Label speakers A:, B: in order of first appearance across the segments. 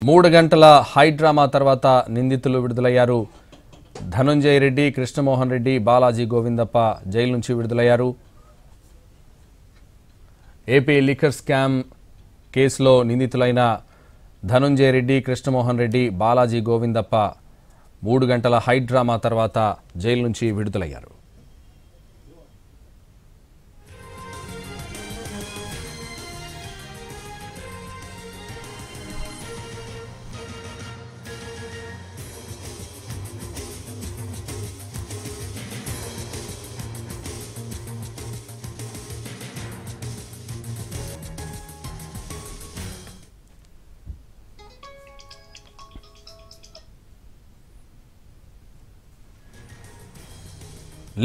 A: 3 గంటల high drama తర్వాత నిందితులు విడుదలయ్యారు. ధనుంజయ రెడ్డి, కృష్ణమోహన్ రెడ్డి, బాలాజీ గోవిందప్ప జైలు నుంచి విడుదలయ్యారు. ఏపీ లిక్కర్ స్కామ్ కేసులో నిందితులైన ధనుంజయ రెడ్డి, కృష్ణమోహన్ రెడ్డి, బాలాజీ గోవిందప్ప 3 గంటల హై డ్రామా తర్వాత జైలు నుంచి విడుదలయ్యారు.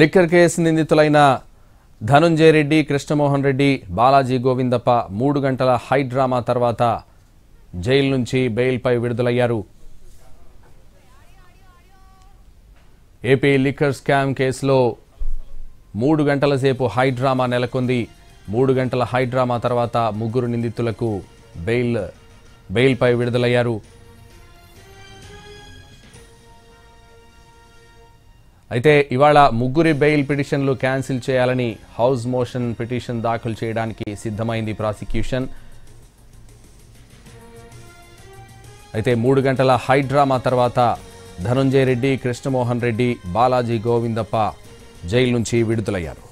A: లిక్కర్ కేసు నిందితులైన ధనుంజయ రెడ్డి, కృష్ణమోహన్ రెడ్డి, బాలాజీ గోవిందప్ప 3 గంటల హై డ్రామా తర్వాత జైలు నుంచి బెయిల్పై విడుదలయ్యారు. ఏపీ లిక్కర్ స్కామ్ కేసులో 3 గంటల సేపు హై డ్రామా నెలకొంది. 3 గంటల హై డ్రామా తర్వాత ముగ్గురు నిందితులకు బెయిల్పై విడుదలయ్యారు. అయితే ఇవాళ ముగ్గురి బెయిల్ పిటిషన్లు క్యాన్సిల్ చేయాలని హౌస్ మోషన్ పిటిషన్ దాఖలు చేయడానికి సిద్ధమైంది ప్రాసిక్యూషన్. అయితే 3 గంటల హై డ్రామా తర్వాత ధనుంజయ రెడ్డి, కృష్ణమోహన్ రెడ్డి, బాలాజీ గోవిందప్ప జైలు నుంచి విడుదలయ్యారు.